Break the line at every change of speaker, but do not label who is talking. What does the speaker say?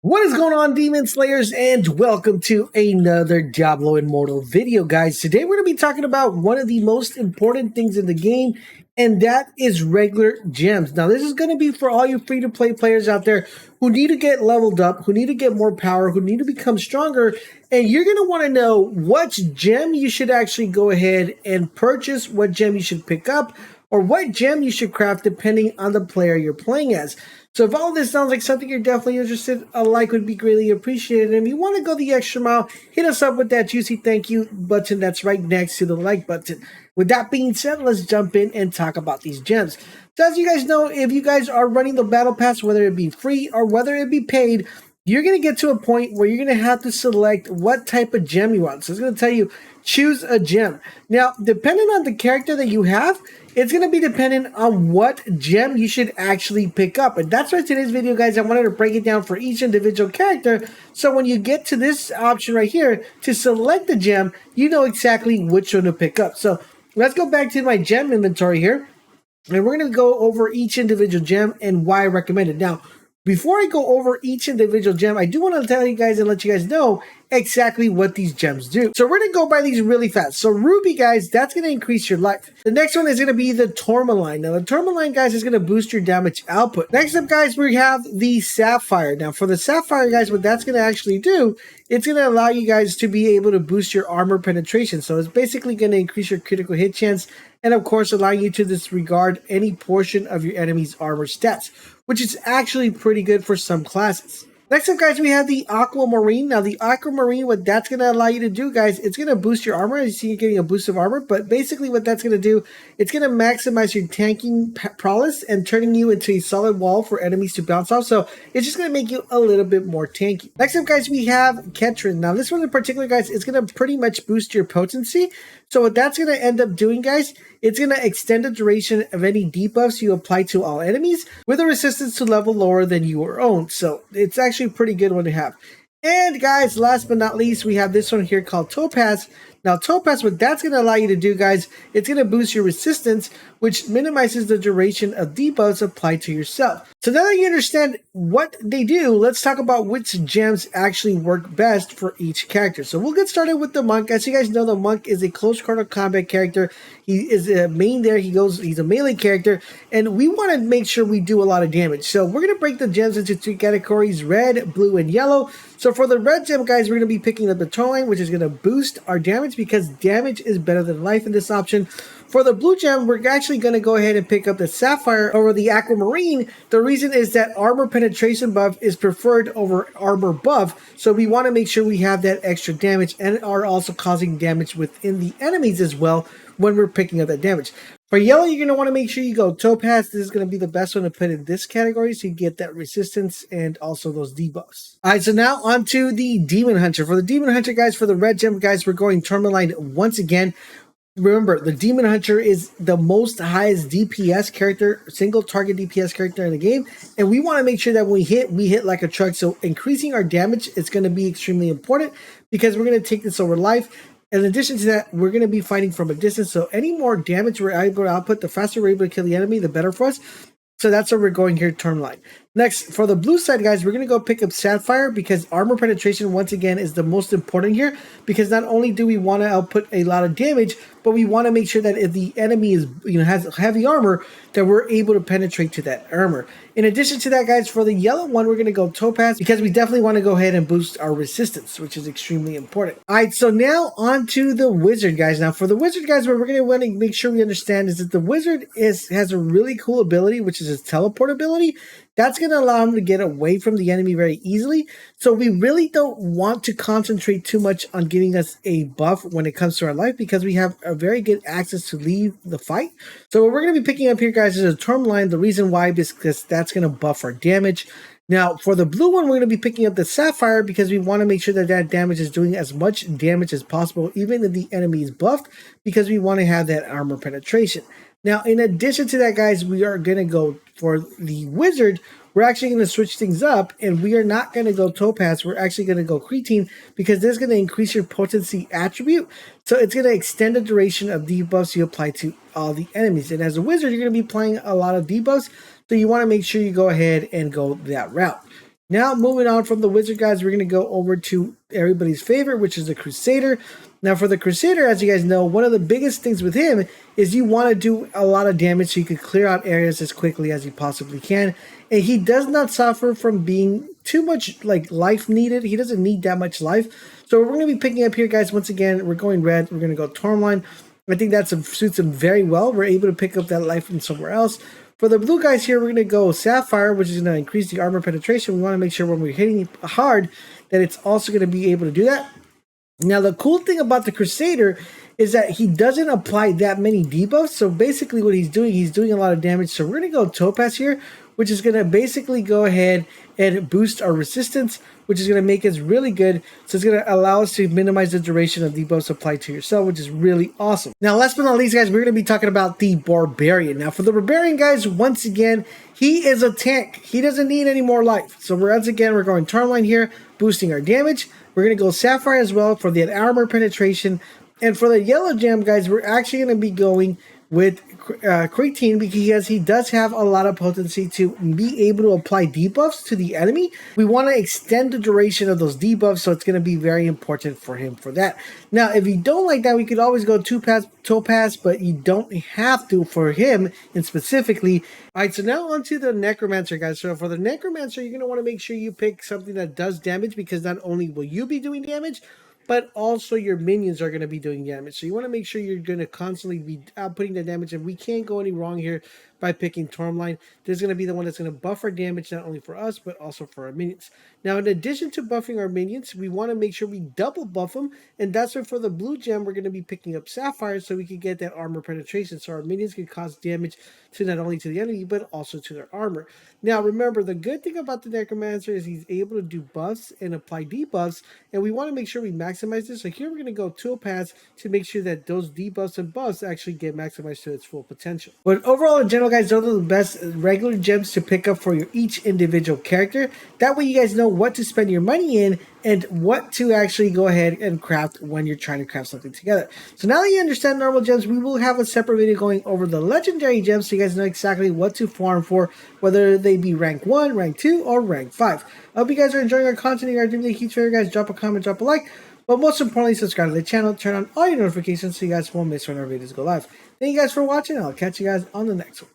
What is going on, Demon Slayers, and welcome to another Diablo Immortal video, guys. Today we're going to be talking about one of the most important things in the game, and that is regular gems. Now, this is going to be for all you free-to-play players out there who need to get leveled up, who need to get more power, who need to become stronger, and you're going to want to know what gem you should actually go ahead and purchase, what gem you should pick up, or what gem you should craft depending on the player you're playing as. So if all this sounds like something you're definitely interested, a like would be greatly appreciated. And if you want to go the extra mile, hit us up with that juicy thank you button that's right next to the like button. With that being said, let's jump in and talk about these gems. So as you guys know, if you guys are running the battle pass, whether it be free or whether it be paid, you're going to get to a point where you're going to have to select what type of gem you want. So it's going to tell you, choose a gem. Now, depending on the character that you have, it's going to be dependent on what gem you should actually pick up. And that's why today's video, guys, I wanted to break it down for each individual character. So when you get to this option right here to select the gem, you know exactly which one to pick up. So let's go back to my gem inventory here. And we're going to go over each individual gem and why I recommend it. Now, before I go over each individual gem, I do want to tell you guys and let you guys know exactly what these gems do. So we're going to go by these really fast. So Ruby, guys, that's going to increase your life. The next one is going to be the Tourmaline. Now, the Tourmaline, guys, is going to boost your damage output. Next up, guys, we have the Sapphire. Now, for the Sapphire, guys, what that's going to actually do, it's going to allow you guys to be able to boost your armor penetration. So it's basically going to increase your critical hit chance and, of course, allow you to disregard any portion of your enemy's armor stats, which is actually pretty good for some classes. Next up, guys, we have the Aquamarine. Now, the Aquamarine, what that's going to allow you to do, guys, it's going to boost your armor. As you see, you're getting a boost of armor, but basically what that's going to do, it's going to maximize your tanking prowess and turning you into a solid wall for enemies to bounce off. So it's just going to make you a little bit more tanky. Next up, guys, we have Ketrin. Now, this one in particular, guys, it's going to pretty much boost your potency. So what that's going to end up doing, guys, it's going to extend the duration of any debuffs you apply to all enemies with a resistance to level lower than your own. So it's actually a pretty good one to have. And guys, last but not least, we have this one here called Topaz. Now, Topaz, what that's going to allow you to do, guys, it's going to boost your resistance, which minimizes the duration of debuffs applied to yourself. So now that you understand what they do, let's talk about which gems actually work best for each character. So we'll get started with the Monk. As you guys know, the Monk is a close quarter combat character. He is a main there. He's a melee character, and we want to make sure we do a lot of damage. So we're going to break the gems into two categories, red, blue, and yellow. So for the red gem, guys, we're going to be picking up the Tourmaline, which is going to boost our damage because damage is better than life in this option. For the blue gem, we're actually going to go ahead and pick up the Sapphire over the Aquamarine. The reason is that armor penetration buff is preferred over armor buff, so we want to make sure we have that extra damage and are also causing damage within the enemies as well when we're picking up that damage. For yellow, you're going to want to make sure you go Topaz. This is going to be the best one to put in this category so you get that resistance and also those debuffs. All right, so now on to the Demon Hunter. For the Demon Hunter, guys, for the red gem, guys, we're going Tourmaline once again. Remember, the Demon Hunter is the most highest DPS character, single target DPS character in the game, and we want to make sure that when we hit like a truck. So increasing our damage is going to be extremely important because we're going to take this over life. In addition to that, we're going to be fighting from a distance, so any more damage we're able to output, the faster we're able to kill the enemy, the better for us. So that's where we're going here, Tourmaline. Next, for the blue side, guys, we're going to go pick up Sapphire because armor penetration, once again, is the most important here because not only do we want to output a lot of damage, but we want to make sure that if the enemy is, has heavy armor, that we're able to penetrate to that armor. In addition to that, guys, for the yellow one, we're going to go Topaz because we definitely want to go ahead and boost our resistance, which is extremely important. All right, so now on to the wizard, guys. Now, for the wizard, guys, what we're going to want to make sure we understand is that the wizard has a really cool ability, which is his teleport ability. That's going to allow him to get away from the enemy very easily. So we really don't want to concentrate too much on giving us a buff when it comes to our life because we have a very good access to leave the fight. So what we're going to be picking up here, guys, is a Tourmaline. The reason why is because that's going to buff our damage. Now, for the blue one, we're going to be picking up the Sapphire because we want to make sure that that damage is doing as much damage as possible, even if the enemy is buffed, because we want to have that armor penetration. Now, in addition to that, guys, we are going to go for the wizard. We're actually going to switch things up, and we are not going to go Topaz. We're actually going to go Creatine because this is going to increase your potency attribute. So it's going to extend the duration of debuffs you apply to all the enemies. And as a wizard, you're going to be applying a lot of debuffs, so you want to make sure you go ahead and go that route. Now, moving on from the wizard, guys, we're going to go over to everybody's favorite, which is the Crusader. Now, for the Crusader, as you guys know, one of the biggest things with him is you want to do a lot of damage so you can clear out areas as quickly as you possibly can. And he does not suffer from being too much like life needed. He doesn't need that much life. So we're going to be picking up here, guys. Once again, we're going red. We're going to go Tourmaline. I think that suits him very well. We're able to pick up that life from somewhere else. For the blue guys here, we're going to go Sapphire, which is going to increase the armor penetration. We want to make sure when we're hitting hard that it's also going to be able to do that. Now, the cool thing about the Crusader is that he doesn't apply that many debuffs. So basically what he's doing a lot of damage. So we're going to go Topaz here, which is going to basically go ahead and boost our resistance, which is going to make us really good. So it's going to allow us to minimize the duration of debuffs applied to yourself, which is really awesome. Now, last but not least, guys, we're going to be talking about the Barbarian. Now, for the Barbarian, guys, once again, he is a tank. He doesn't need any more life. So once again, we're going Tourmaline here, boosting our damage. We're going to go Sapphire as well for the armor penetration. And for the yellow gem, guys, we're actually going to be going with Creatine because he does have a lot of potency to be able to apply debuffs to the enemy. We want to extend the duration of those debuffs, so it's going to be very important for him for that. Now, if you don't like that, we could always go Topaz, but you don't have to for him and specifically. All right, so now onto the Necromancer, guys. So for the Necromancer, you're going to want to make sure you pick something that does damage because not only will you be doing damage, but also your minions are going to be doing damage. So you want to make sure you're going to constantly be outputting the damage, and we can't go any wrong here by picking Tourmaline. This is going to be the one that's going to buff our damage not only for us, but also for our minions. Now, in addition to buffing our minions, we want to make sure we double buff them, and that's why for the blue gem, we're going to be picking up Sapphire so we can get that armor penetration, so our minions can cause damage to not only to the enemy, but also to their armor. Now, remember, the good thing about the Necromancer is he's able to do buffs and apply debuffs, and we want to make sure we maximize this. So here we're going to go Topaz to make sure that those debuffs and buffs actually get maximized to its full potential. But overall, in general, guys, those are the best regular gems to pick up for your each individual character. That way you guys know what to spend your money in and what to actually go ahead and craft when you're trying to craft something together. So now that you understand normal gems, we will have a separate video going over the legendary gems so you guys know exactly what to farm for, whether they be rank 1, rank 2, or rank 5. I hope you guys are enjoying our content. If you are doing a huge favor, guys, drop a comment, drop a like, but most importantly, subscribe to the channel, turn on all your notifications so you guys won't miss when our videos go live. Thank you guys for watching. I'll catch you guys on the next one.